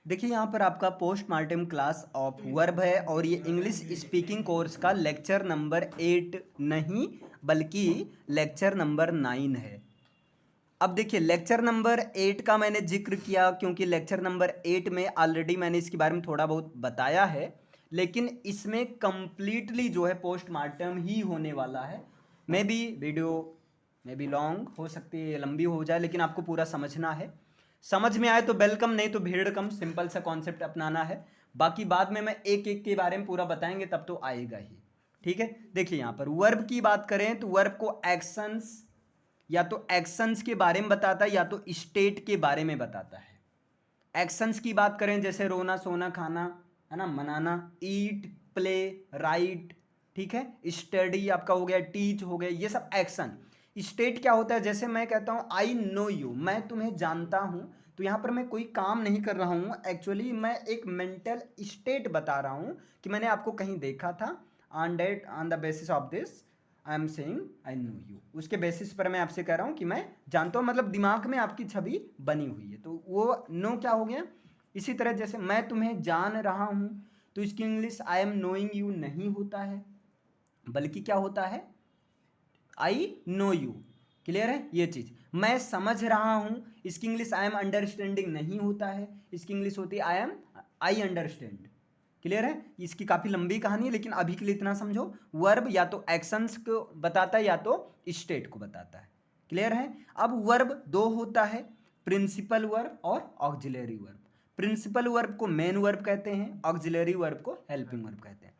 देखिए यहाँ पर आपका पोस्टमार्टम क्लास ऑफ वर्ब है और ये इंग्लिश स्पीकिंग कोर्स का लेक्चर नंबर 8 नहीं बल्कि लेक्चर नंबर 9 है। अब देखिए लेक्चर नंबर 8 का मैंने जिक्र किया क्योंकि लेक्चर नंबर 8 में ऑलरेडी मैंने इसके बारे में थोड़ा बहुत बताया है, लेकिन इसमें कंप्लीटली जो है पोस्टमार्टम ही होने वाला है। May be video may be long हो सकती है, लंबी हो जाए, लेकिन आपको पूरा समझना है। समझ में आए तो वेलकम, नहीं तो भीड़ कम, सिंपल सा कॉन्सेप्ट अपनाना है। बाकी बाद में मैं एक एक के बारे में पूरा बताएंगे तब तो आएगा ही। ठीक है, देखिए यहाँ पर वर्ब की बात करें तो वर्ब को एक्शंस या तो एक्शंस के बारे में बताता है या तो स्टेट के बारे में बताता है। एक्शंस की बात करें जैसे रोना, सोना, खाना, है ना, मनाना, ईट, प्ले, राइट, ठीक है, स्टडी आपका हो गया, टीच हो गया, ये सब एक्शन। स्टेट क्या होता है, जैसे मैं कहता हूँ आई नो यू, मैं तुम्हें जानता हूँ, तो यहाँ पर मैं कोई काम नहीं कर रहा हूँ, एक्चुअली मैं एक मेंटल स्टेट बता रहा हूँ कि मैंने आपको कहीं देखा था, on the basis of this I am saying I know you, उसके बेसिस पर मैं आपसे कह रहा हूँ कि मैं जानता हूँ, मतलब दिमाग में आपकी छवि बनी हुई है, तो वो नो क्या हो गया। इसी तरह जैसे मैं तुम्हें जान रहा हूँ, तो इसकी English I am knowing you नहीं होता है, बल्कि क्या होता है, आई नो यू। क्लियर है ये चीज। मैं समझ रहा हूं, इसकी इंग्लिश आई एम अंडरस्टैंडिंग नहीं होता है, इसकी इंग्लिश होती है आई अंडरस्टैंड। क्लियर है, इसकी काफी लंबी कहानी है, लेकिन अभी के लिए इतना समझो, वर्ब या तो एक्शंस को बताता है या तो स्टेट को बताता है। क्लियर है। अब वर्ब दो होता है, प्रिंसिपल वर्ब और ऑक्सिलरी वर्ब। प्रिंसिपल वर्ब को मेन वर्ब कहते हैं, ऑक्सिलरी वर्ब को हेल्पिंग वर्ब कहते हैं।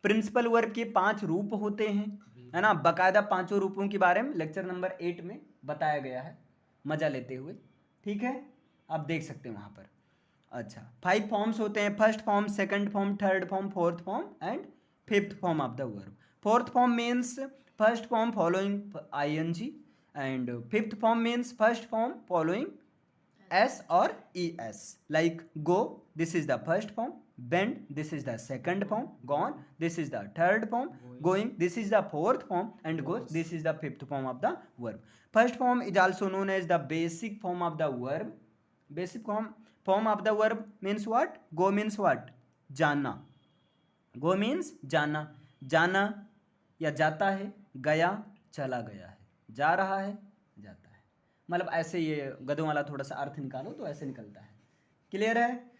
प्रिंसिपल वर्ब के 5 रूप होते हैं, है ना, बकायदा 5 रूपों के बारे में लेक्चर नंबर 8 में बताया गया है, मजा लेते हुए। ठीक है, आप देख सकते हैं वहां पर। अच्छा, 5 फॉर्म्स होते हैं, first form, second form, third form, fourth form and fifth form of the verb. Fourth form means first form following ING and fifth form means first form following S और E S, like go this is the first form, went this is the second form, gone this is the third form, going this is the fourth form and goes this is the fifth form of the verb. First form is also known as the basic form of the verb. Basic form of the verb means what, go means what, जाना, go means जाना, जाना या जाता है, गया चला गया है, जा रहा है जाता है, मतलब ऐसे ये गधों वाला थोड़ा सा अर्थ निकालो तो ऐसे निकलता है। क्लियर है।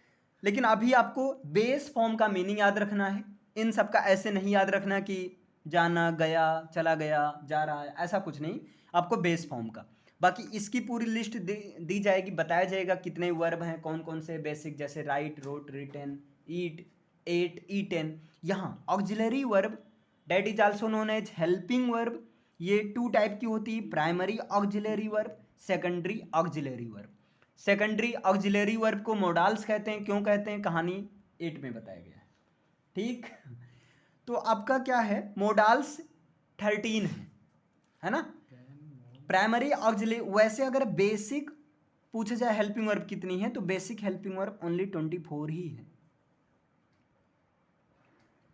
लेकिन अभी आपको बेस फॉर्म का मीनिंग याद रखना है, इन सब का ऐसे नहीं याद रखना कि जाना, गया, चला गया, जा रहा है, ऐसा कुछ नहीं, आपको बेस फॉर्म का। बाकी इसकी पूरी लिस्ट दी जाएगी, बताया जाएगा कितने वर्ब हैं, कौन कौन से बेसिक, जैसे write, wrote, written, eat, ate, eaten. यहाँ auxiliary verb that is also known as helping verb, ये 2 टाइप की होती है, primary auxiliary verb, secondary auxiliary verb. Secondary auxiliary verb को मोडाल्स कहते हैं, क्यों कहते हैं, कहानी 8 में बताया गया है। ठीक, तो आपका क्या है, मोडाल्स 13 है ना। प्राइमरी ऑक्सिलरी, वैसे अगर बेसिक पूछा जाए हेल्पिंग वर्ब कितनी है, तो बेसिक हेल्पिंग वर्ब ओनली 24 ही है।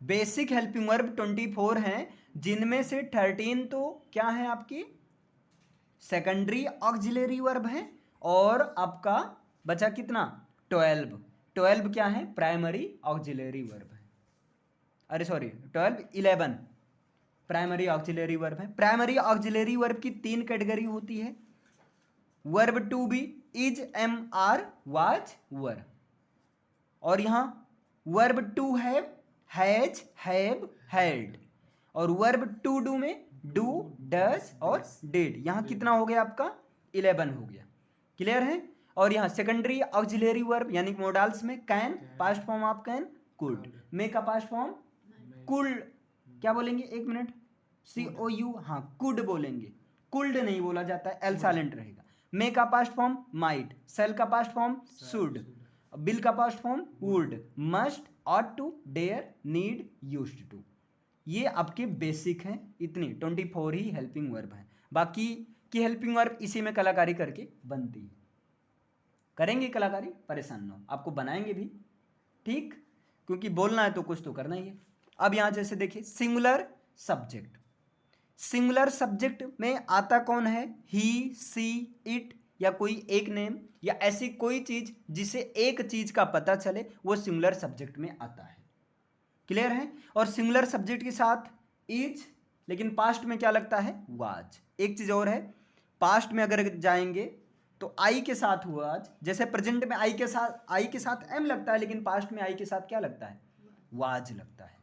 बेसिक हेल्पिंग वर्ब 24 हैं, जिनमें से 13 तो क्या है आपकी सेकेंडरी ऑक्सिलरी वर्ब है, और आपका बचा कितना, 12 क्या है, प्राइमरी ऑक्सिलरी वर्ब है। अरे सॉरी 11 प्राइमरी ऑक्सिलरी वर्ब है। प्राइमरी ऑक्सिलरी वर्ब की 3 कैटेगरी होती है, verb to be, is, am, are, was, were, और यहां verb to have, has, have, had, और वर्ब टू डू में डू, डज और डिड। यहां कितना हो गया आपका, 11 हो गया। क्लियर है। और यहां सेकेंडरी ऑक्सिलरी वर्ब यानी मोडाल्स में can, past form of can, could, may का पास्ट फॉर्म कुल, क्या बोलेंगे, एक मिनट, सी ओ यू, हाँ कुड बोलेंगे, कुल्ड नहीं बोला जाता है, एल साइलेंट रहेगा। मे का पास्ट फॉर्म माइट, सेल का पास्ट फॉर्म शुड, बिल का past form would, must, ought to, dare, need, used to. ये आपके बेसिक हैं, इतनी 24 ही हेल्पिंग वर्ब हैं। बाकी की हेल्पिंग वर्ब इसी में कलाकारी करके बनती है। करेंगे कलाकारी, परेशान ना हो, आपको बनाएंगे भी, ठीक, क्योंकि बोलना है तो कुछ तो करना ही है। अब यहां जैसे देखिए सिंगुलर सब्जेक्ट, सिंगुलर सब्जेक्ट में आता कौन है, ही, सी, इट, या कोई एक नेम या ऐसी कोई चीज जिसे एक चीज का पता चले, वो सिंगुलर सब्जेक्ट में आता है। क्लियर है? और सिंगुलर सब्जेक्ट के साथ इज, लेकिन पास्ट में क्या लगता है? वाज। एक चीज और है, पास्ट में अगर जाएंगे तो आई के साथ वाज, जैसे प्रेजेंट में आई के साथ एम लगता है, लेकिन पास्ट में आई के साथ क्या लगता है? वाज लगता है।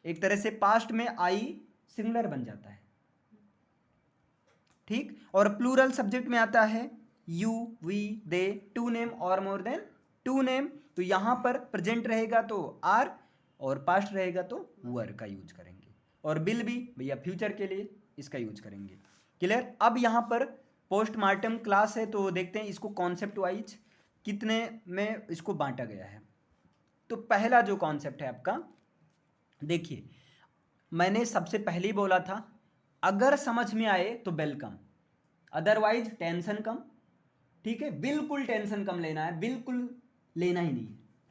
एक तरह से पास्ट में आई सिंगुलर बन जाता है। ठीक। और प्लूरल सब्जेक्ट में आता है you, we, they, to name और मोर देन टू नेम। तो यहां पर प्रेजेंट रहेगा तो आर और पास्ट रहेगा तो वर का यूज करेंगे। और बिल भी भैया फ्यूचर के लिए इसका यूज करेंगे। क्लियर? अब यहां पर पोस्टमार्टम क्लास है, तो देखते हैं इसको कॉन्सेप्ट वाइज कितने में इसको बांटा गया है। तो पहला जो कॉन्सेप्ट है आपका, देखिए मैंने सबसे पहले ही बोला था, अगर समझ में आए तो वेलकम, अदरवाइज टेंशन कम। ठीक है? बिल्कुल टेंशन कम लेना है, बिल्कुल लेना ही नहीं।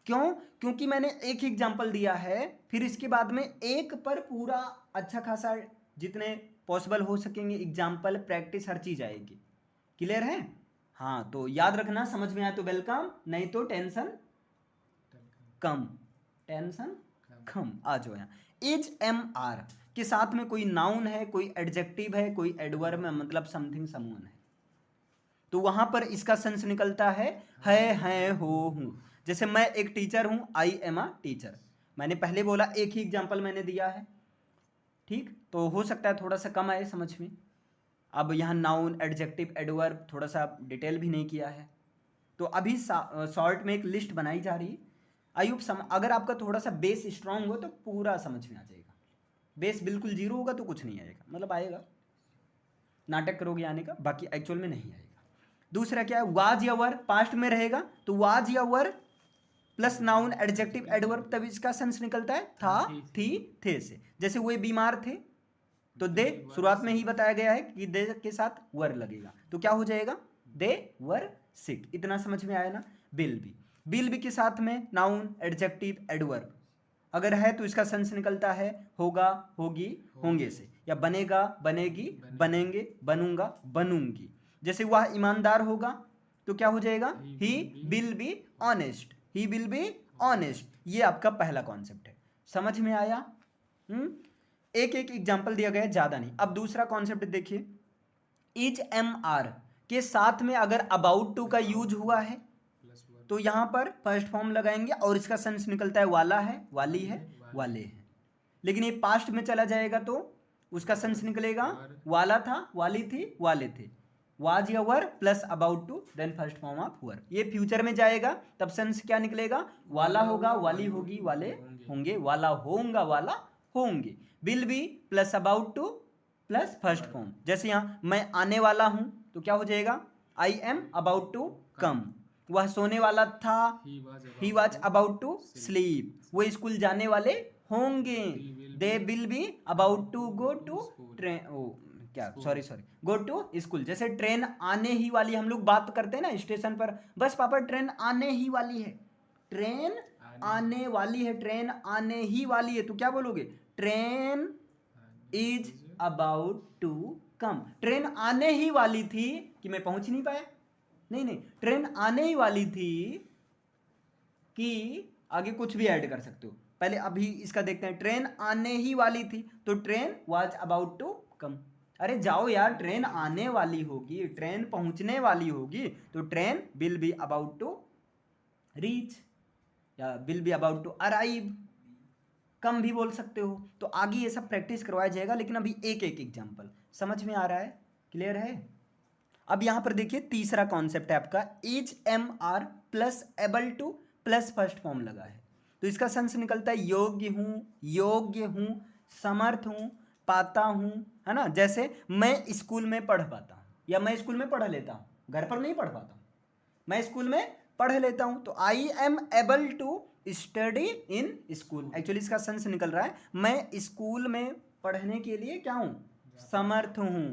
क्यों? क्योंकि मैंने एक एग्जांपल दिया है, फिर इसके बाद में एक पर पूरा अच्छा खासा जितने पॉसिबल हो सकेंगे एग्जांपल, प्रैक्टिस, हर चीज आएगी। क्लियर है? हाँ, तो याद रखना, समझ में आए तो वेलकम, नहीं तो टेंशन कम, टेंशन कम। आ जाओ यहाँ। इज एम आर के साथ में कोई नाउन है, कोई एडजेक्टिव है, कोई एडवर्ब है, मतलब समथिंग समवन है, तो वहां पर इसका सेंस निकलता है, हो, हूं। जैसे मैं एक टीचर हूं, आई एम अ टीचर। मैंने पहले बोला, एक ही एग्जांपल मैंने दिया है। ठीक, तो हो सकता है थोड़ा सा कम आए समझ में। अब यहाँ नाउन, एडजेक्टिव, एडवर्ब थोड़ा सा डिटेल भी नहीं किया है, तो अभी शॉर्ट में एक लिस्ट बनाई जा रही है। आयुब अगर आपका थोड़ा सा बेस स्ट्रांग हो तो पूरा समझ में आ जाएगा। बेस बिल्कुल जीरो होगा तो कुछ नहीं आएगा, मतलब आएगा, नाटक करोगे आने का, बाकी एक्चुअल में नहीं आएगा। दूसरा क्या है? वाज या वर पास्ट में रहेगा, तो वाज या were plus noun, adjective, adverb, तब इसका सेंस निकलता है था, थी, थे से। जैसे वे बीमार थे तो दे, शुरुआत में ही बताया गया है कि दे के साथ वर लगेगा, तो क्या हो जाएगा? दे वर सिक। इतना समझ में आया ना? बिल भी के साथ में नाउन, एडजेक्टिव, एडवर्ब अगर है तो इसका सेंस निकलता है होगा, होगी, होंगे से, या बनेगा, बनेगी, बनेंगे, बनूंगा, बनूंगी। जैसे वह ईमानदार होगा तो क्या हो जाएगा? He will be honest, he will be honest. ये आपका पहला कॉन्सेप्ट है। समझ में आया? एक एक एग्जांपल दिया गया है, ज्यादा नहीं। अब दूसरा कॉन्सेप्ट देखिए, इज एम आर के साथ में अगर अबाउट टू का यूज हुआ है तो यहां पर फर्स्ट फॉर्म लगाएंगे और इसका सेंस निकलता है वाला है, वाली है, वाले हैं। लेकिन ये पास्ट में चला जाएगा तो उसका सेंस निकलेगा वाला था, वाली थी, वाले थे। वाज या were plus about to then first form of verb. ये फ्यूचर में जाएगा तब सेंस क्या निकलेगा? वाला होगा, वाली होगी, वाले होंगे, वाला होगा, वाला होंगे। Will be plus about to plus first form. जैसे यहां मैं आने वाला हूं तो क्या हो जाएगा? I am about to come. वह सोने वाला था, he was about to sleep. वो स्कूल जाने वाले होंगे, they will be about to go to train, क्या सॉरी गो टू स्कूल। जैसे ट्रेन आने ही वाली, हम लोग बात करते हैं ना स्टेशन पर, बस पापा ट्रेन आने ही वाली है, ट्रेन आने वाली है, ट्रेन आने ही वाली है, तो क्या बोलोगे? Train is about to come. Train आने ही वाली थी कि मैं पहुंच नहीं पाया, नहीं, ट्रेन आने ही वाली थी कि आगे कुछ भी ऐड कर सकते हो। पहले अभी इसका देखते हैं, ट्रेन आने ही वाली थी तो train was about to come. अरे जाओ यार, ट्रेन आने वाली होगी, ट्रेन पहुंचने वाली होगी, तो train will be about to reach या will be about to arrive. Come भी बोल सकते हो। तो आगे ये सब प्रैक्टिस करवाया जाएगा, लेकिन अभी एक एक एग्जांपल समझ में आ रहा है? क्लियर है? अब यहां पर देखिए तीसरा कॉन्सेप्ट है आपका, is am are plus able to plus first form लगा है, तो इसका सेंस निकलता है योग्य हूं, समर्थ हूं, पाता हूं, है ना? जैसे मैं स्कूल में पढ़ पाता हूं, या मैं स्कूल में पढ़ लेता हूं, घर पर नहीं पढ़ पाता हूं, मैं स्कूल में पढ़ लेता हूं, तो I am able to study in school. Actually इसका सेंस निकल रहा है मैं स्कूल में पढ़ने के लिए क्या हूं? समर्थ हूं।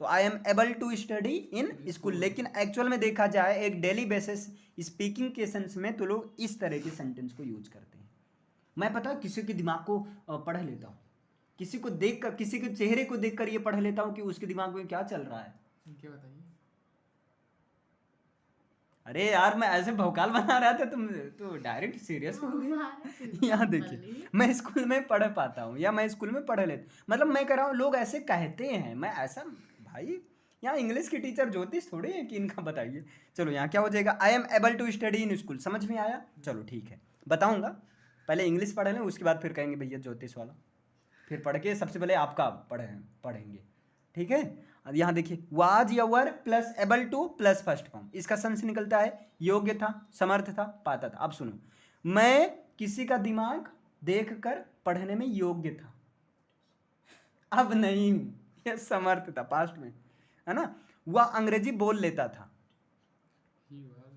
तो I am able to study in school. लेकिन एक्चुअल में देखा जाए एक डेली बेसिस स्पीकिंग के सेंस में, तो लोग इस तरह के सेंटेंस को यूज करते हैं। मैं पता किसी के दिमाग को पढ़ लेता हूँ, किसी को देखकर, किसी के चेहरे को देखकर ये पढ़ लेता हूँ कि उसके दिमाग में क्या चल रहा है। क्या बताइए? अरे यार मैं ऐसे भौकाल बना रहा था, तुम तो डायरेक्ट सीरियस हो गई। यहाँ देखिए, मैं स्कूल में पढ़ पाता हूँ या मैं स्कूल में पढ़ लेता, मतलब मैं कह रहा हूँ लोग ऐसे कहते हैं, मैं ऐसा भाई यहाँ इंग्लिश की टीचर ज्योतिष थोड़ी है कि इनका बताइए। चलो यहाँ क्या हो जाएगा, I am able to study in school, समझ में आया? चलो ठीक है, बताऊंगा, पहले इंग्लिश पढ़ लें उसके बाद फिर कहेंगे भैया ज्योतिष वाला, फिर पढ़ के सबसे पहले आपका पढ़ेंगे, ठीक है। अब यहाँ देखिए, वाज या were plus able to plus first form, इसका सेंस निकलता है योग्य था, समर्थ था, पाता था। अब सुनो, मैं किसी का दिमाग देखकर पढ़ने में योग्य था, अब नहीं हूं, यह समर्थ था पास्ट में, है ना। वह अंग्रेजी बोल लेता था,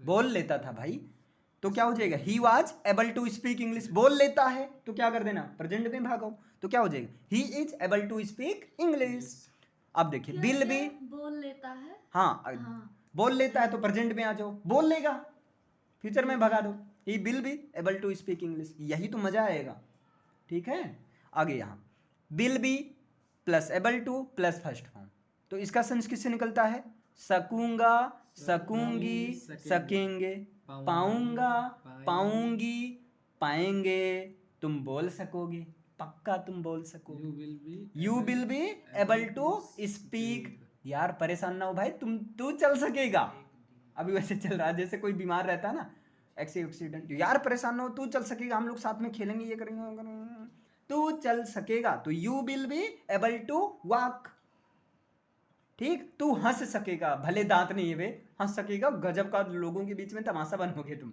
बोल लेता था भाई, तो क्या हो जाएगा, he was able to speak English, बोल लेता है तो क्या कर देना, प्रेजेंट में भागो, तो क्या हो जाएगा, he is able to speak English. अब देखिए, बिल भी बोल लेता है, हाँ बोल लेता है तो प्रेजेंट में आ जाओ, बोल लेगा, फ्यूचर में भगा दो, he will be able to speak English, यही तो मजा आएगा, ठीक है। आगे यहाँ will be plus able to plus first form, तो इसका सेंस किससे निकलता है, सकूंगा, सकूंगी, सकेंगे, पाऊंगा, पाऊंगी, पाएंगे, तुम बोल सकोगे, पक्का तुम बोल सकोगे, you will be able to speak. यार परेशान ना हो भाई, तू चल सकेगा, अभी वैसे चल रहा है जैसे कोई बीमार रहता है ना, एक्सीडेंट, यार परेशान ना हो, तू चल सकेगा, हम लोग साथ में खेलेंगे, ये करेंगे, तू चल सकेगा, तो you will be able to walk, ठीक। तू हंस सकेगा, भले दांत नहीं है वे, हंस सकेगा, गजब का लोगों के बीच में तमाशा बनोगे तुम,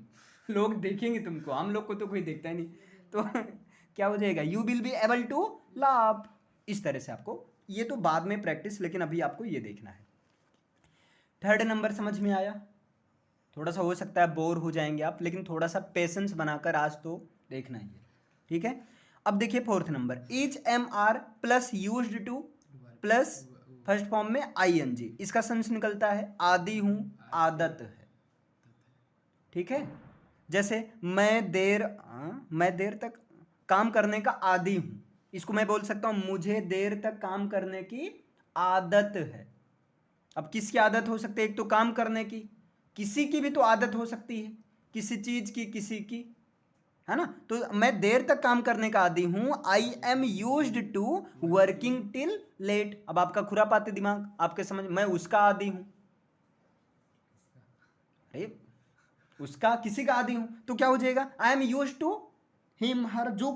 लोग देखेंगे तुमको, हम लोग को तो कोई देखता ही नहीं, तो क्या हो जाएगा, you will be able to laugh. इस तरह से आपको, ये तो बाद में प्रैक्टिस, लेकिन अभी आपको ये देखना है। थर्ड नंबर समझ में आया? थोड़ा सा हो सकता है बोर हो जाएंगे आप, लेकिन थोड़ा सा पेशेंस बनाकर आज तो देखना ही है, ठीक है। अब देखिए fourth number, is am are plus used to plus first form में आई एन जी, इसका सेंस निकलता है आदि हूं, आदत है, ठीक है। जैसे मैं देर तक काम करने का आदी हूं, इसको मैं बोल सकता हूं मुझे देर तक काम करने की आदत है। अब किसकी आदत हो सकती है, एक तो काम करने की, किसी की भी तो आदत हो सकती है, किसी चीज की, किसी की, है ना। तो मैं देर तक काम करने का आदी हूं, I am used to working till late. अब आपका खुरापाती दिमाग आपके समझ, मैं उसका आदी हूं, अरे उसका, किसी का आदी हूं, तो क्या हो जाएगा, I am used to him her, जो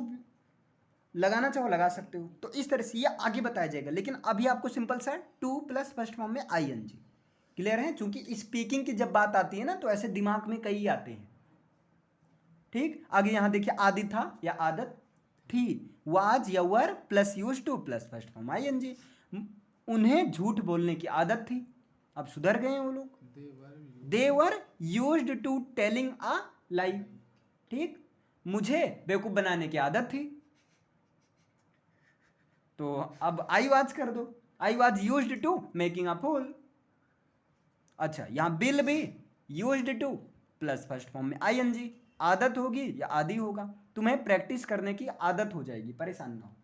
लगाना चाहो लगा सकते हो। तो इस तरह से ये आगे बताया जाएगा, लेकिन अभी आपको सिंपल सा टू प्लस फर्स्ट फॉर्म में आई एन जी, क्लियर है। चूंकि स्पीकिंग की जब बात आती है ना, तो ऐसे दिमाग में कई आते हैं, ठीक। आगे यहां देखिए, आदि था या आदत थी, वाज या were plus use to plus first form I N G, उन्हें झूठ बोलने की आदत थी, अब सुधर गए वो लोग, they were used to telling a lie, ठीक। मुझे बेवकूफ बनाने की आदत थी, तो अब आई वाज कर दो, I was used to making a fool. अच्छा, यहां बिल भी used to plus first form में आई एन जी, आदत होगी या आदि होगा, तुम्हें प्रैक्टिस करने की आदत हो जाएगी, परेशान ना हो,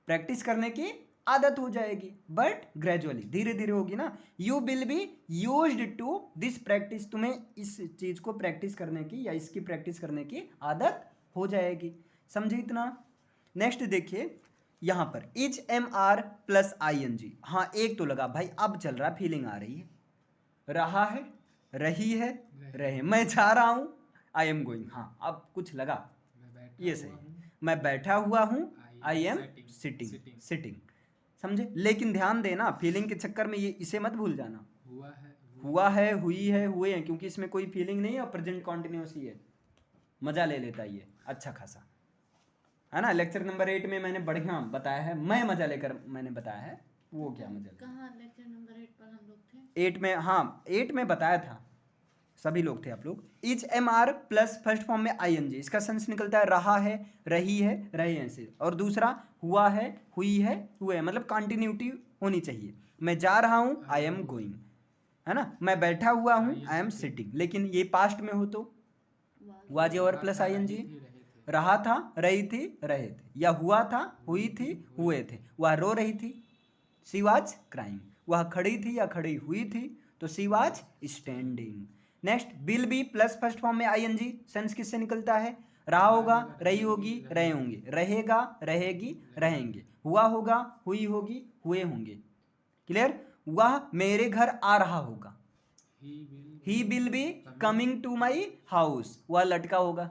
प्रैक्टिस करने की आदत हो जाएगी, बट ग्रेजुअली, धीरे धीरे होगी ना। You will be used to this practice, तुम्हें इस चीज को प्रैक्टिस करने की या इसकी प्रैक्टिस करने की आदत हो जाएगी, समझे इतना। नेक्स्ट देखिए, यहां पर is am are plus I N G, हाँ एक तो लगा भाई, अब चल रहा, फीलिंग आ रही है, रहा है, रही है, रहे, मैं जा रहा हूं, आई एम गोइंग, हाँ अब कुछ लगा, ये सही है, मैं बैठा हुआ हूं, आई एम सिटिंग, सिटिंग, समझे। लेकिन ध्यान देना, फीलिंग के चक्कर में ये इसे मत भूल जाना, हुआ है, हुई है, हुए हैं, क्योंकि इसमें कोई फीलिंग नहीं है और प्रेजेंट कॉन्टिन्यूस ही है, मजा ले लेता है ये अच्छा खासा, है ना। लेक्चर नंबर 8 में मैंने बढ़िया बताया है, मैं मजा लेकर मैंने बताया है, वो क्या मजा कहाँ लेक्चर नंबर 8 पर हम लोग थे, 8 में, हाँ 8 में बताया था, सभी लोग थे आप लोग। Is am are plus first form में आई एन जी, इसका सेंस निकलता है रहा है, रही है, रहे हैं से, और दूसरा हुआ है, हुई है, हुए है, मतलब कंटिन्यूटी होनी चाहिए। मैं जा रहा हूं, आई एम गोइंग, है ना। मैं बैठा हुआ हूं, आई एम सिटिंग, लेकिन ये पास्ट में हो तो वाज और प्लस आई एन जी, रहा था, रही थी, रहे थे, या हुआ था, हुई थी, हुए थे। वह रो रही थी, सी वाज क्राइंग, वह खड़ी थी या खड़ी हुई थी, तो she was standing. Next will be plus first form में आईएनजी, सेंस किससे निकलता है? रहा होगा, रही होगी, रहे होंगे, रहेगा, रहेगी, रहेंगे, हुआ होगा, हुई होगी, हुए होंगे। क्लियर? वह मेरे घर आ रहा होगा। He will be coming to my house, वह लटका होगा।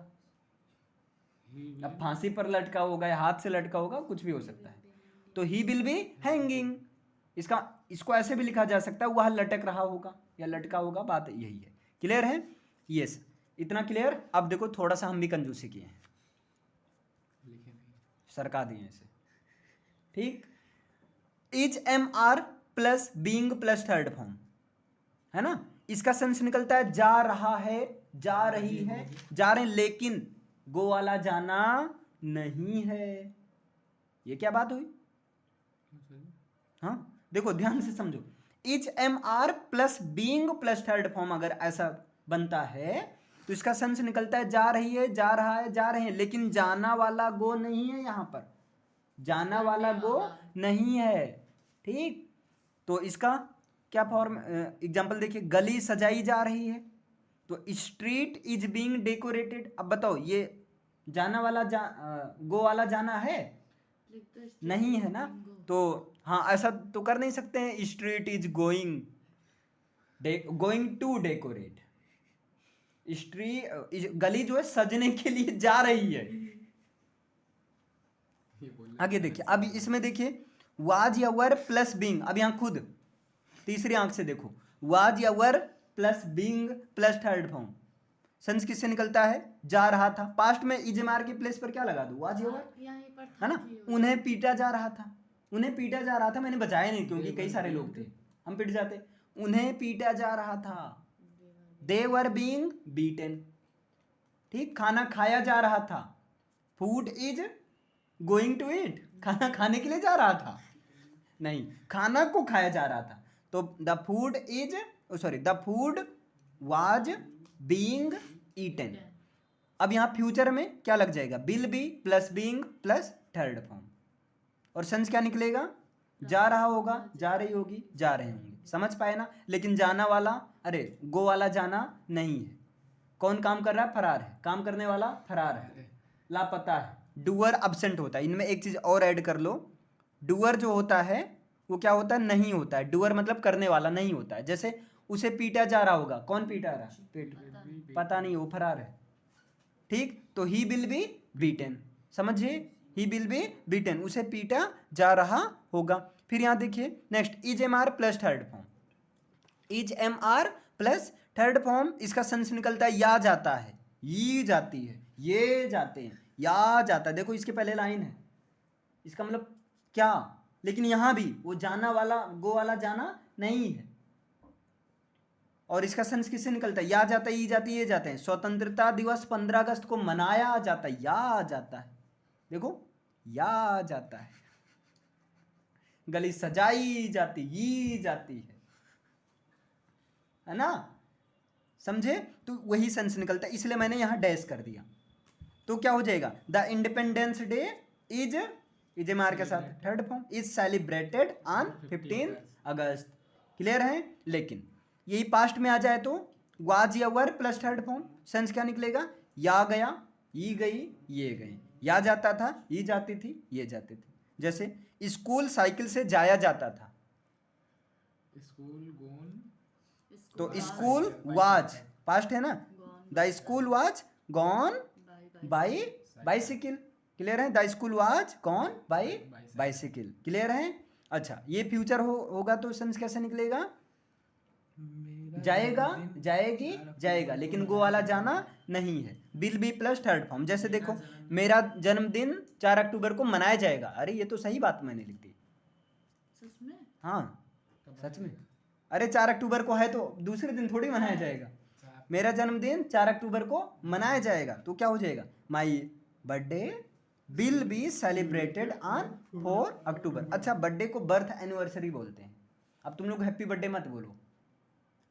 अब फांसी पर लटका होगा या हाथ से लटका होगा, कुछ भी हो सकता है। तो ही विल बी हैंगिंग, इसको ऐसे भी लिखा जा सकता है, वह लटक रहा होगा या लटका होगा, बात यही है। क्लियर है? यस, इतना क्लियर। अब देखो थोड़ा सा हम भी कंजूसी किए हैं, सरका दिए इसे। ठीक, is am are plus being plus third form है ना, इसका सेंस निकलता है जा रहा है, जा रही है, जा रहे हैं, लेकिन गो वाला जाना नहीं है। ये क्या बात हुई? हाँ देखो ध्यान से समझो, is am are plus being plus third form अगर ऐसा बनता है तो इसका सेंस निकलता है जा रही है, जा रहा है, जा रहे हैं, लेकिन जाना वाला गो नहीं है, यहां पर जाना वाला गो नहीं है। ठीक, तो इसका क्या फॉर्म, एग्जाम्पल देखिए, गली सजाई जा रही है, तो स्ट्रीट इज बीइंग डेकोरेटेड। अब बताओ ये जाना वाला गो वाला जाना है? नहीं है ना, तो हाँ ऐसा तो कर नहीं सकते हैं, street is going to decorate, street गली जो है सजने के लिए जा रही है। आगे देखिए, अब इसमें देखिए वाज या वर प्लस बीइंग, अब यहां खुद तीसरी आंख से देखो, वाज या were plus being plus third form, sense किससे निकलता है? जा रहा था। पास्ट में इजमार के प्लेस पर क्या लगा दो? वाज या वर, है ना। उन्हें पीटा जा रहा था, उन्हें पीटा जा रहा था, मैंने बचाया नहीं क्योंकि कई सारे लोग थे, हम पिट जाते। उन्हें पीटा जा रहा था, दे वर बीइंग बीटन। ठीक, खाना खाया जा रहा था, food is going to eat, खाना खाने के लिए जा रहा था, नहीं खाना को खाया जा रहा था। तो the food is, sorry the food was being eaten. अब यहां फ्यूचर में क्या लग जाएगा? Will be plus being plus third form, और सेंस क्या निकलेगा? जा रहा होगा, जा रही होगी, जा रहे होंगे। समझ पाए ना? लेकिन जाना वाला, अरे गो वाला जाना नहीं है। कौन काम कर रहा है? फरार है, काम करने वाला फरार है, लापता है। डूअर अब्सेंट होता है। इनमें एक चीज और ऐड कर लो, डूअर जो होता है वो क्या होता है? नहीं होता है। डूअर मतलब करने वाला नहीं होता है। जैसे उसे पीटा जा रहा होगा, कौन पीटा रहा है? पता नहीं, वो फरार है। ठीक, तो ही विल बी बीटन, समझिए, ही विल बी बीटन, उसे पीटा जा रहा होगा। फिर यहां देखिए next, is am are plus third form, is am are plus third form, इसका सेंस निकलता है या जाता है, ये जाती है, ये जाते हैं, या जाता है। देखो इसके पहले लाइन है, इसका मतलब क्या, लेकिन यहां भी वो जाना वाला गो वाला जाना नहीं है, और इसका सेंस किससे निकलता है? या जाता है, ये जाती है, ये जाते हैं। स्वतंत्रता दिवस 15 अगस्त को मनाया जाता है, या जाता है, देखो या जाता है। गली सजाई जाती, ये जाती है ना, समझे? तो वही सेंस निकलता है, इसलिए मैंने यहां डैश कर दिया। तो क्या हो जाएगा? The independence day is am are के साथ third form, is celebrated on 15 August. Clear है? लेकिन यही पास्ट में आ जाए तो वाज या were plus third form, sense क्या निकलेगा? या गया, ये गई, ये गए, या जाता था, ये जाती थी, ये जाते थे। जैसे स्कूल साइकिल से जाया जाता था, तो स्कूल वाज पास्ट है ना, the school was gone by bicycle. Clear है? The school was gone by bicycle. Clear है? अच्छा, ये फ्यूचर होगा तो सेंस कैसे निकलेगा? जाएगा, जाएगी, जाएगा, लेकिन गो वाला जाना नहीं है। Will be plus third form, जैसे देखो मेरा जन्मदिन 4 अक्टूबर को मनाया जाएगा, अरे ये तो सही बात मैंने लिख दी। सच में? हाँ सच में, अरे 4 अक्टूबर को है तो दूसरे दिन थोड़ी मनाया जाएगा। मेरा जन्मदिन 4 अक्टूबर को मनाया जाएगा, तो क्या हो जाएगा? My birthday will be celebrated on 4 अक्टूबर। अच्छा, बर्थडे को बर्थ एनिवर्सरी बोलते हैं। अब तुम लोग हैप्पी बर्थडे मत बोलो,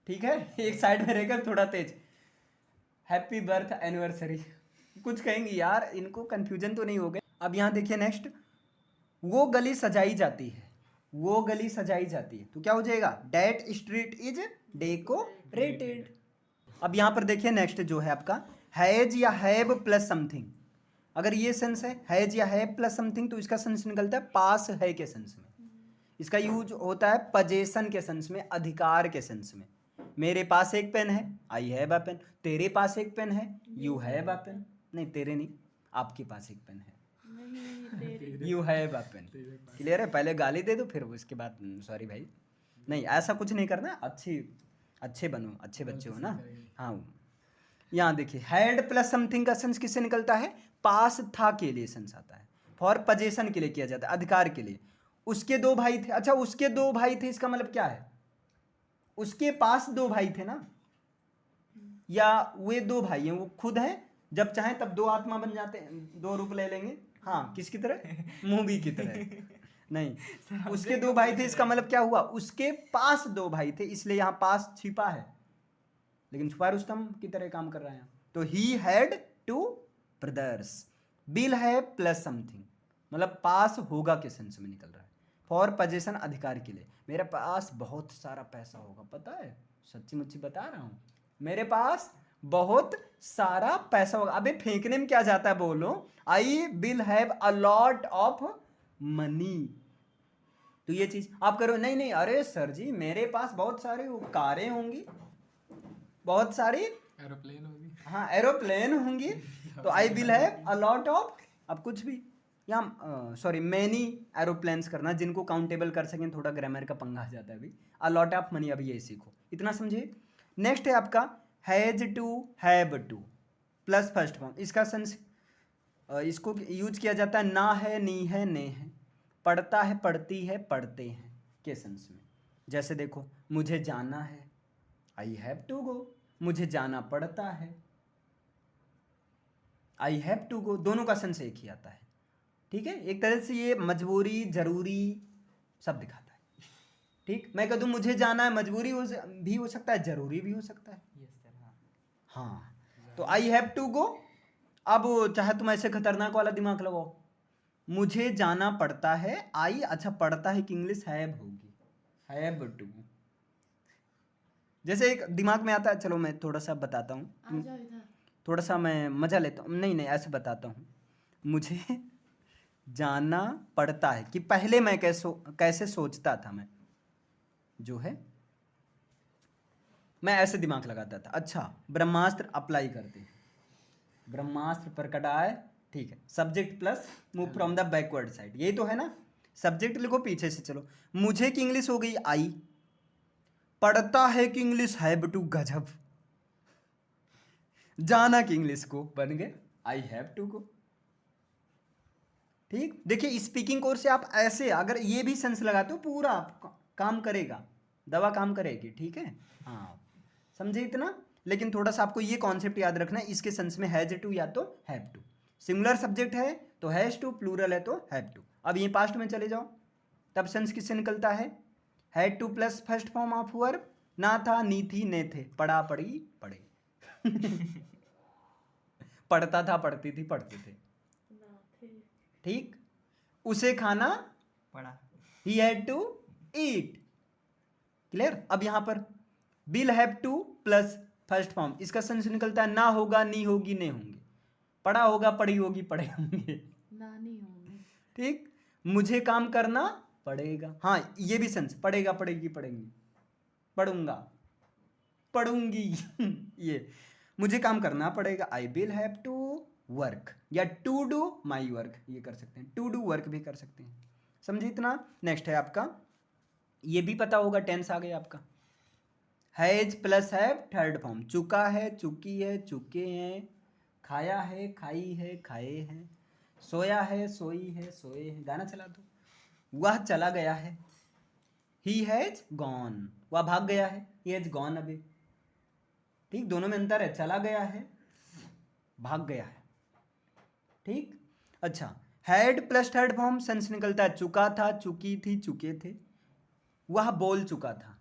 ठीक है? एक साइड में रहकर थोड़ा तेज, हैप्पी बर्थ एनिवर्सरी कुछ कहेंगे यार, इनको कंफ्यूजन तो नहीं हो गए? अब यहां देखिए नेक्स्ट, वो गली सजाई जाती है, वो गली सजाई जाती है, तो क्या हो जाएगा? That street is decorated. अब यहाँ पर देखिए नेक्स्ट जो है आपका हैज या हैव प्लस समथिंग। अगर ये सेंस है हैज या हैव प्लस समथिंग तो इसका सेंस निकलता है पास है के सेंस में। इसका यूज होता है पजेशन के सेंस में, अधिकार के सेंस में। मेरे पास एक पेन है, आई हैव अ पेन। तेरे पास एक पेन है, यू हैव अ पेन। नहीं तेरे नहीं, आपके पास एक पेन है, नहीं तेरे। You have a pen. Clear है? पहले गाली दे दो फिर उसके बाद सॉरी भाई। नहीं ऐसा कुछ नहीं करना, अच्छे बनो, अच्छे बच्चे हो ना। हाँ यहाँ देखिए हैड प्लस समथिंग का सेंस किससे निकलता है? पास था के लिए सेंस आता है। फॉर पजेशन के लिए किया जाता है, अधिकार के लिए। उसके दो भाई थे। अच्छा उसके दो भाई थे इसका मतलब क्या है? उसके पास दो भाई थे ना, या वे दो भाई हैं, वो खुद हैं, जब चाहे तब दो आत्मा बन जाते हैं, दो रूप ले लेंगे। हाँ किसकी तरह? मूवी की तरह। नहीं उसके दो भाई थे इसका मतलब क्या हुआ? उसके पास दो भाई थे, इसलिए यहाँ पास छिपा है, लेकिन छुपा रुस्तम की तरह काम कर रहा है। तो he had two brothers. Bill है प्लस समथिंग, मतलब पास होगा के सेंस में निकल रहा है। फॉर पोजीशन अधिकार के लिए। मेरे पास बहुत सारा पैसा होगा, पता है, सच्ची मुच्ची बता रहा हूँ, मेरे पास बहुत सारा पैसा होगा। अबे फेंकने में क्या जाता है बोलो। आई will have a lot of money. तो ये चीज आप करो। नहीं नहीं अरे सर जी मेरे पास बहुत सारी कारें होंगी, बहुत सारी एरोप्लेन होगी। हाँ एरोप्लेन होंगी। तो आई will have a lot of, अब कुछ भी यहाँ सॉरी मैनी एरोप्लेन्स करना, जिनको काउंटेबल कर सकें, थोड़ा ग्रामर का पंगा आ जाता है अभी। अ लॉट ऑफ मनी, अभी ये सीखो, इतना समझिए। नेक्स्ट है आपका has to have to plus first form. इसका सेंस इसको यूज किया जाता है ना है, नी है, ने है, पढ़ता है, पढ़ती है, पढ़ते हैं के सेंस में। जैसे देखो मुझे जाना है, आई हैव टू गो, मुझे जाना पड़ता है, आई हैव टू गो, दोनों का सेंस एक ही आता है। ठीक है, एक तरह से ये मजबूरी जरूरी सब दिखाता है। ठीक, मैं कह दूं मुझे जाना है, मजबूरी भी हो सकता है, जरूरी भी हो सकता है। हाँ तो आई हैव टू गो। अब चाहे तुम ऐसे खतरनाक वाला दिमाग लगाओ, मुझे जाना पड़ता है, आई अच्छा पड़ता है कि इंग्लिश हैव होगी, हैव टू। जैसे एक दिमाग में आता है, चलो मैं थोड़ा सा बताता आ हूँ, जाओ इधर। थोड़ा सा मैं मजा लेता हूँ। नहीं नहीं ऐसे बताता हूँ, मुझे जाना पड़ता है कि पहले मैं कैसे सोचता था, मैं जो है मैं ऐसे दिमाग लगाता था। अच्छा ब्रह्मास्त्र अप्लाई करते हैं, ब्रह्मास्त्र पर कटाए, ठीक है, subject plus move from the backward side, यही तो है ना। सब्जेक्ट लिखो पीछे से, चलो मुझे की इंग्लिश हो गई आई, पढ़ता है कि इंग्लिश हैव टू, गजब। जाना की इंग्लिश को बन गए आई हैव टू गो। ठीक, देखिए स्पीकिंग कोर्स से आप ऐसे अगर ये भी सेंस लगाते हो पूरा काम करेगा, दवा काम करेगी। ठीक है, हाँ समझे इतना। लेकिन थोड़ा सा आपको ये कॉन्सेप्ट याद रखना है, इसके सेंस में हैज टू या तो हैव टू। सिंगुलर सब्जेक्ट है तो हैज टू, प्लूरल है तो हैव टू। अब ये पास्ट में चले जाओ, तब सेंस किससे निकलता है? Had to plus first form of verb, ना था, नी थी, ने थे, पढ़ा, पढ़ी, पढ़े। पढ़ता था, पढ़ती थी, पढ़ते थे। ना थे। ठीक, उसे खाना पढ़ा। He had to eat. Clear. अब यहां पर will have to plus first form, इसका सेंस निकलता है ना होगा, नी होगी, ने होंगे, पढ़ा होगा, पढ़ी होगी, पढ़े होंगे। नानी होंगे। ठीक, मुझे काम करना पड़ेगा, हाँ ये भी सेंस, पड़ेगा, पड़ेगी, पढ़ेंगी, पढ़ूंगा, पढ़ूंगी। ये मुझे काम करना पड़ेगा, I will have to work, या टू डू माई वर्क, ये कर सकते हैं, टू डू वर्क भी कर सकते हैं। समझे इतना। नेक्स्ट है आपका, ये भी पता होगा, टेंस आ गया आपका, has plus have third form, चुका है, चुकी है, चुके हैं, खाया है, खाई है, खाए हैं, सोया है, सोई है, सोए हैं। गाना चला दो। वह चला गया है, ही हैज गॉन, वह भाग गया है, ही हैज गॉन अवे। ठीक, दोनों में अंतर है, चला गया है, भाग गया है। ठीक, अच्छा had plus third form sense निकलता है चुका था, चुकी थी, चुके थे। वह बोल चुका था,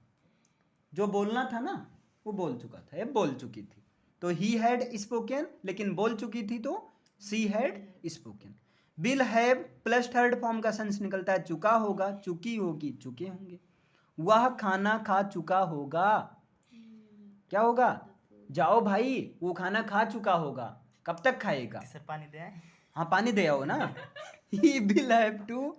जो बोलना था ना वो बोल चुका था, ये बोल चुकी थी। तो ही हैड स्पोकन, लेकिन बोल चुकी थी तो she had spoken. Will have plus third form का सेंस निकलता है चुका होगा, चुकी होगी, चुके होंगे। वह खाना खा चुका होगा, क्या होगा? जाओ भाई, वो खाना खा चुका होगा, कब तक खाएगा? सर पानी दे आए? हाँ पानी दे आओ ना। ही विल हैव टू,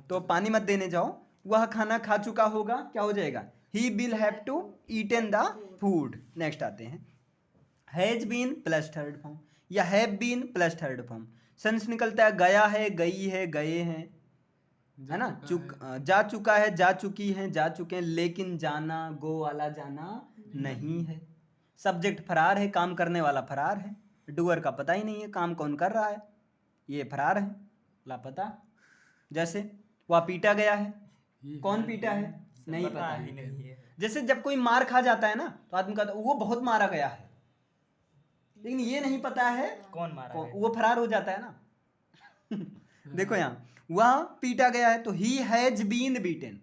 तो पानी मत देने जाओ, वह खाना खा चुका होगा, क्या हो जाएगा? He will have to eaten the food. Next आते हैं, has been plus third form या have been plus third form. Sense निकलता है गया है, गई है, गए हैं, है ना? जा चुका है, जा चुकी है, जा चुके हैं, लेकिन जाना, गो वाला जाना नहीं है। सब्जेक्ट फरार है, काम करने वाला फरार है, डूअर का पता ही नहीं है काम कौन कर रहा है, ये फरार है, लापता। जैसे वह पीटा गया है, कौन पीटा है? नहीं पता ही है। नहीं है। जैसे जब कोई मार खा जाता है ना, तो आदमी कहता है वो बहुत मारा गया है, लेकिन ये नहीं पता है कौन मारा है? वो फरार हो जाता है ना। देखो यहाँ, वह पीटा गया है तो ही हैज बीन बीटन।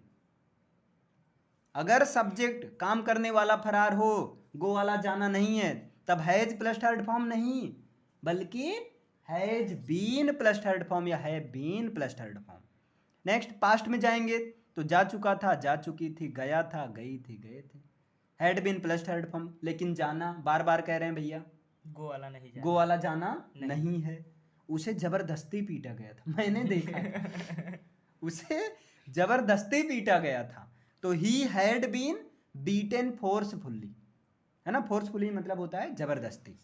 अगर सब्जेक्ट काम करने वाला फरार हो, गो वाला जाना नहीं है, तब has plus third form no, बल्कि has been plus third form या have been plus third form. Next past में जाएंगे तो जा चुका था, जा चुकी थी, गया था, गई थी, गए थे। Had been plus third form, लेकिन जाना, बार बार कह रहे हैं भैया, गो वाला नहीं जाना। गो वाला जाना नहीं है। उसे जबरदस्ती पीटा गया था, मैंने देखा है। उसे जबरदस्ती पीटा गया था, तो he had been beaten forcefully, है ना? फोर्सफुली मतलब होता है जबरदस्ती,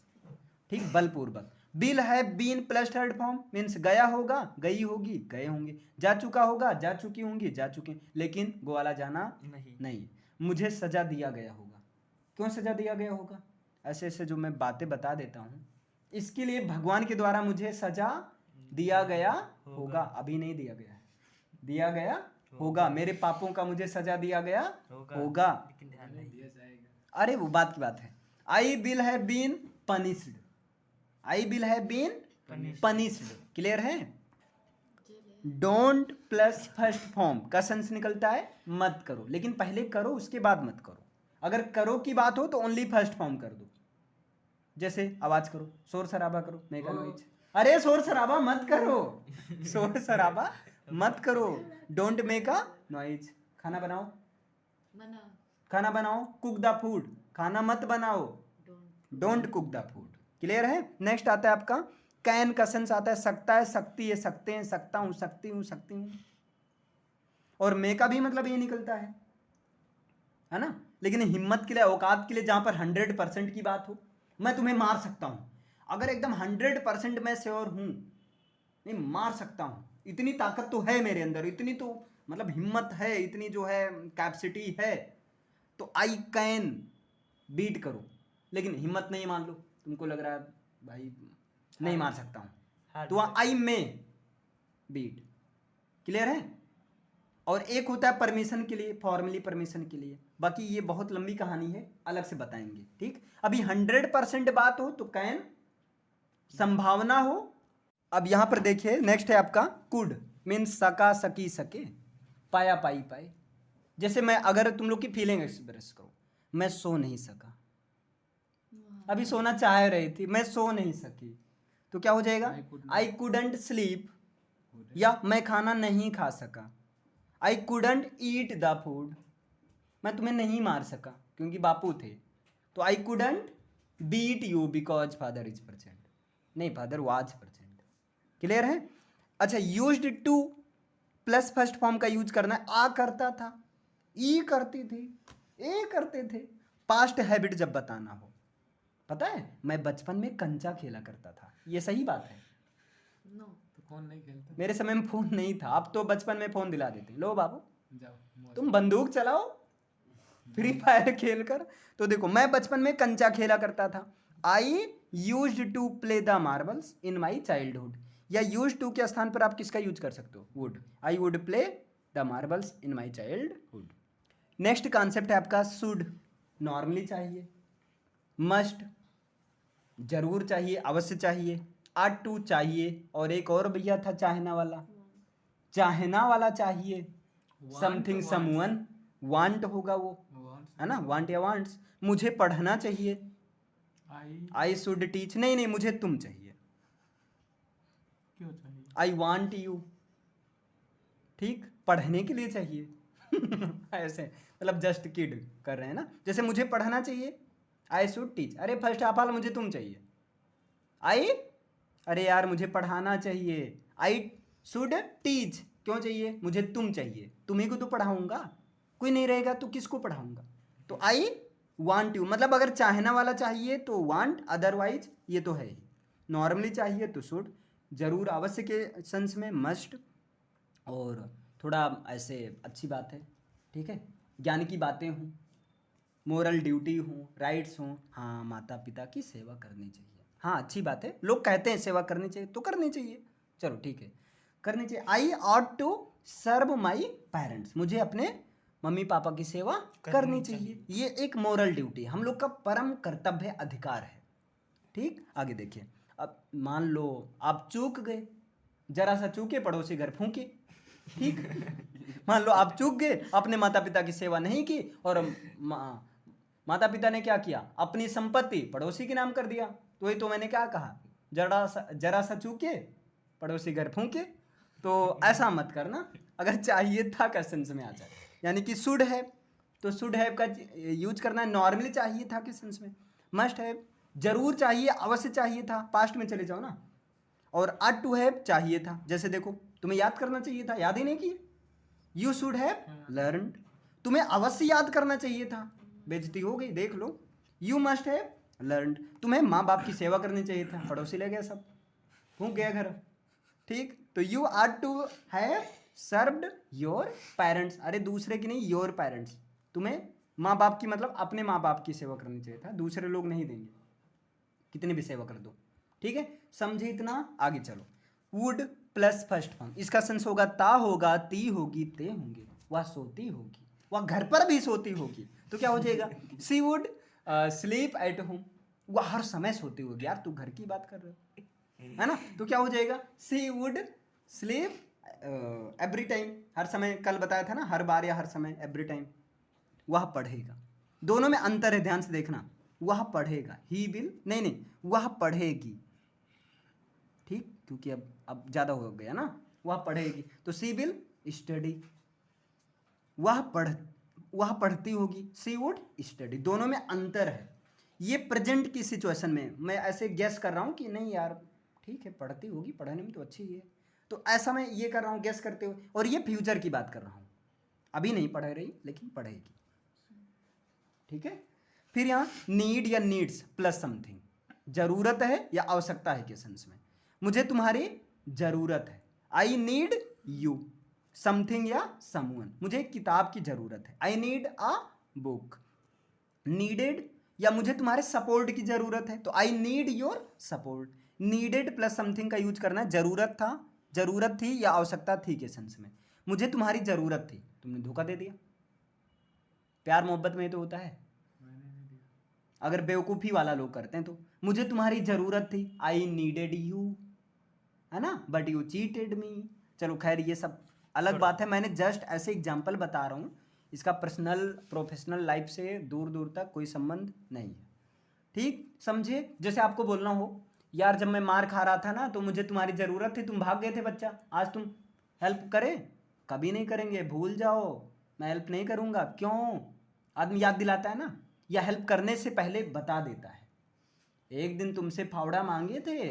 ठीक, बलपूर्वक। Will have been plus third form means गया होगा, गई होगी, गए होंगे, जा चुका होगा, जा चुकी होंगी, जा चुके, लेकिन गो वाला जाना नहीं। मुझे सजा दिया गया होगा, क्यों सजा दिया गया होगा? ऐसे ऐसे जो मैं बातें बता देता हूँ, इसके लिए भगवान के द्वारा मुझे सजा दिया गया होगा, अभी नहीं दिया गया है, दिया गया होगा। मेरे पापों का मुझे सजा दिया गया होगा, लेकिन ध्यान नहीं दिया जाएगा। अरे वो बात की बात है। I will have been punished, I will have been punished, clear है? डोंट प्लस फर्स्ट फॉर्म का सेंस निकलता है मत करो, लेकिन पहले करो उसके बाद मत करो। अगर करो की बात हो तो ओनली फर्स्ट फॉर्म कर दो, जैसे आवाज करो, शोर शराबा करो, मेगा नॉइज। अरे शोर शराबा मत करो, शोर शराबा मत करो, डोंट मेक अ नॉइज। खाना बनाओ, बना, खाना बनाओ, कुक द फूड, खाना मत बनाओ, don't cook the food, clear है? नेक्स्ट आता है आपका कैन का सेंस आता है सकता है, सकती है, सकते हैं, सकता हूं, सकती हूं, सकती हूं, और मे का भी मतलब ये निकलता है ना? लेकिन हिम्मत के लिए, औकात के लिए, जहां पर 100% की बात हो, मैं तुम्हें मार सकता हूं, अगर एकदम 100% मैं श्योर हूं, नहीं मार सकता हूं, इतनी ताकत तो है मेरे अंदर, इतनी तो मतलब हिम्मत है, इतनी जो है कैपेसिटी है, तो आई कैन बीट करो। लेकिन हिम्मत नहीं, मान लो तुमको लग रहा है भाई नहीं मार सकता हूं, तो आई में बीट, क्लियर है? और एक होता है परमिशन के लिए, फॉर्मली परमिशन के लिए, बाकी ये बहुत लंबी कहानी है, अलग से बताएंगे, ठीक? अभी 100% बात हो तो कैन, संभावना हो। अब यहां पर देखिए नेक्स्ट है आपका कुड मीन्स सका, सकी, सके, पाया, पाई, पाए। जैसे मैं, अगर तुम लोग की फीलिंग एक्सप्रेस करो, मैं सो नहीं सका, अभी सोना चाह रही थी, मैं सो नहीं सकी, तो क्या हो जाएगा? आई कुडंट स्लीप, या मैं खाना नहीं खा सका, I couldn't eat the food, मैं तुम्हें नहीं मार सका क्योंकि बापू थे, तो I couldn't beat you because father is present, नहीं फादर वाज प्रेजेंट, क्लियर है? अच्छा, used to plus first form का यूज करना है, आ करता था, ई करती थी, ए करते थे, पास्ट हैबिट जब बताना हो। पता है मैं बचपन में कंचा खेला करता था, ये सही बात है? नो, तो कौन नहीं खेलता? मेरे समय में फोन नहीं था, अब तो बचपन में फोन दिला देते, लो बाबू जाओ तुम बंदूक चलाओ फ्री फायर खेल कर। तो देखो मैं बचपन में कंचा खेला करता था, I used to play the marbles in my childhood, या यूज टू के स्थान पर आप किसका यूज कर सकते हो? Would, I would play the marbles in my childhood. Next concept है आपका शुड, नॉर्मली चाहिए, मस्ट जरूर चाहिए, अवश्य चाहिए, आट टू चाहिए, और एक और भैया था चाहना वाला, चाहना वाला चाहिए, समथिंग समवन, वांट होगा वो, है ना? वांट या वांट्स। मुझे पढ़ना चाहिए, आई शुड टीच, नहीं नहीं मुझे तुम चाहिए, क्यों चाहिए? आई वांट यू, ठीक, पढ़ने के लिए चाहिए। ऐसे मतलब जस्ट किड कर रहे हैं ना, जैसे मुझे पढ़ना चाहिए, आई शुड टीच, अरे फर्स्ट ऑफ ऑल मुझे तुम चाहिए। आई, अरे यार मुझे पढ़ाना चाहिए। आई शुड टीच, क्यों चाहिए? मुझे तुम चाहिए, तुम्ही को तो पढ़ाऊंगा, कोई नहीं रहेगा तो किसको पढ़ाऊंगा। तो आई वांट यू, मतलब अगर चाहना वाला चाहिए तो वांट, अदरवाइज ये तो है ही। नॉर्मली चाहिए तो शुड, जरूर अवश्य के सेंस में मस्ट, और थोड़ा ऐसे अच्छी बात है, ठीक है, ज्ञान की बातें हों, मोरल ड्यूटी हो, राइट्स हों, हाँ माता पिता की सेवा करनी चाहिए, हाँ अच्छी बात है, लोग कहते हैं सेवा करनी चाहिए तो करनी चाहिए, चलो ठीक है करनी चाहिए। I ought to serve my parents, मुझे अपने मम्मी पापा की सेवा करनी चाहिए, ये एक मोरल ड्यूटी, हम लोग का परम कर्तव्य अधिकार है। ठीक, आगे देखिए। अब मान लो आप चूक गए, जरा सा चूके पड़ोसी घर फूके, ठीक मान लो आप चूक गए, अपने माता पिता की सेवा नहीं की, और माता पिता ने क्या किया, अपनी संपत्ति पड़ोसी के नाम कर दिया, तो वही तो मैंने क्या कहा, जरा सा चूके पड़ोसी घर फूके। तो ऐसा मत करना, अगर चाहिए था का सेंस में आ जाए, यानी कि शुड है तो शुड हैव का यूज करना है, नॉर्मली चाहिए था के सेंस में, मस्ट हैव जरूर चाहिए, अवश्य चाहिए था, पास्ट में चले जाओ ना, और आट टू हैव चाहिए था, जैसे देखो तुम्हें याद करना चाहिए था, याद ही नहीं किए, यू शुड हैव लर्नड, तुम्हें अवश्य याद करना चाहिए था, बेइज्जती हो गई, देख लो, यू मस्ट हैव लर्नड, तुम्हें माँ बाप की सेवा करनी चाहिए था, पड़ोसी ले गया सब, फूंक गया घर, ठीक, तो you are to have served your parents, अरे दूसरे की नहीं, योर पेरेंट्स, तुम्हें माँ बाप की मतलब अपने माँ बाप की सेवा करनी चाहिए था, दूसरे लोग नहीं देंगे, कितनी भी सेवा कर दो, ठीक है, समझे इतना, आगे चलो। वुड प्लस फर्स्ट फॉर्म, इसका सेंस होगा ता होगा, ती होगी, ते होंगे, वह सोती होगी, वह घर पर भी सोती होगी, तो क्या हो जाएगा, सी वुड स्लीप एट होम, वह हर समय सोती होगी, यार तू घर की बात कर रहे हो, है ना, तो क्या हो जाएगा, सी वुड स्लीप एवरी टाइम, हर समय, कल बताया था ना, हर बार या हर समय, एवरी टाइम। वह पढ़ेगा, दोनों में अंतर है, ध्यान से देखना, वह पढ़ेगा, ही विल नहीं, वह पढ़ेगी, ठीक, क्योंकि अब ज्यादा हो गया ना, वह पढ़ेगी, तो सी विल स्टडी, वह पढ़ती होगी, सी वुड स्टडी, दोनों में अंतर है। ये प्रेजेंट की सिचुएशन में मैं ऐसे गेस कर रहा हूँ कि नहीं यार ठीक है, पढ़ती होगी, पढ़ने में तो अच्छी ही है, तो ऐसा मैं ये कर रहा हूँ गेस करते हुए, और ये फ्यूचर की बात कर रहा हूँ, अभी नहीं पढ़ रही लेकिन पढ़ेगी, ठीक है। फिर यहाँ नीड या नीड्स प्लस समथिंग, जरूरत है या आवश्यकता है के सेंस में, मुझे तुम्हारी जरूरत है, आई नीड यू, समथिंग या समवन, मुझे किताब की जरूरत है, I need a book, needed या मुझे तुम्हारे सपोर्ट की जरूरत है, तो I need your support, needed plus something का यूज करना है, जरूरत थी या आवश्यकता थी के सेंस में, मुझे तुम्हारी जरूरत थी, तुमने धोखा दे दिया, प्यार मोहब्बत में तो होता है, अगर बेवकूफ़ी वाला लोग करते हैं तो, मुझे तुम्हारी ज़रूरत थी, आई नीडेड यू, है ना, बट यू चीटेड मी, चलो खैर ये सब अलग बात है, मैंने जस्ट ऐसे एग्जाम्पल बता रहा हूँ, इसका पर्सनल प्रोफेशनल लाइफ से दूर दूर तक कोई संबंध नहीं है, ठीक, समझे। जैसे आपको बोलना हो, यार जब मैं मार खा रहा था ना तो मुझे तुम्हारी ज़रूरत थी, तुम भाग गए थे बच्चा, आज तुम हेल्प करें, कभी नहीं करेंगे, भूल जाओ, मैं हेल्प नहीं करूँगा, क्यों, आदमी याद दिलाता है ना, या हेल्प करने से पहले बता देता है, एक दिन तुमसे फावड़ा मांगे थे,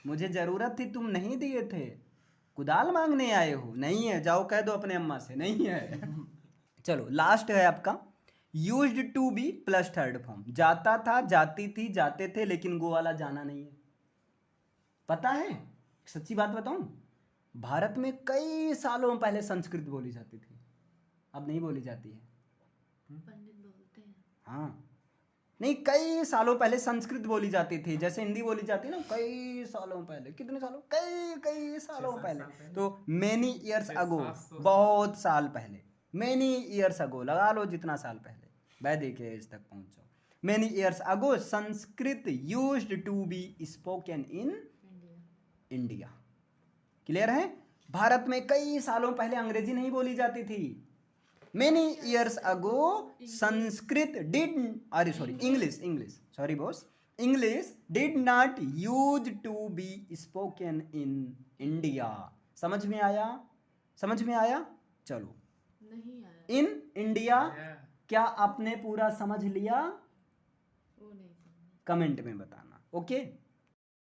मुझे ज़रूरत थी, तुम नहीं दिए थे, कुदाल मांगने आए हो, नहीं है, जाओ कह दो अपने अम्मा से, नहीं है चलो लास्ट है आपका, used to be plus third form, जाता था, जाती थी, जाते थे, लेकिन गो वाला जाना नहीं है, पता है, सच्ची बात बताऊं, भारत में कई सालों पहले संस्कृत बोली जाती थी, अब नहीं बोली जाती है, पंडित बोलते हैं। हाँ नहीं, कई सालों पहले संस्कृत बोली जाती थी, जैसे हिंदी बोली जाती है ना, कई सालों पहले, कितने सालों, कई सालों पहले, तो मेनी ईयर्स अगो, बहुत साल पहले, मेनी ईयर्स अगो लगा लो, जितना साल पहले, वैदिक एज तक पहुंचो, many years ago Sanskrit used to be spoken in India, clear है, भारत में कई सालों पहले अंग्रेजी नहीं बोली जाती थी, many years ago Sanskrit English did not use to be spoken in India, समझ में आया, चलो, नहीं आया, इन इंडिया, क्या आपने पूरा समझ लिया, वो नहीं कमेंट में बताना। ओके।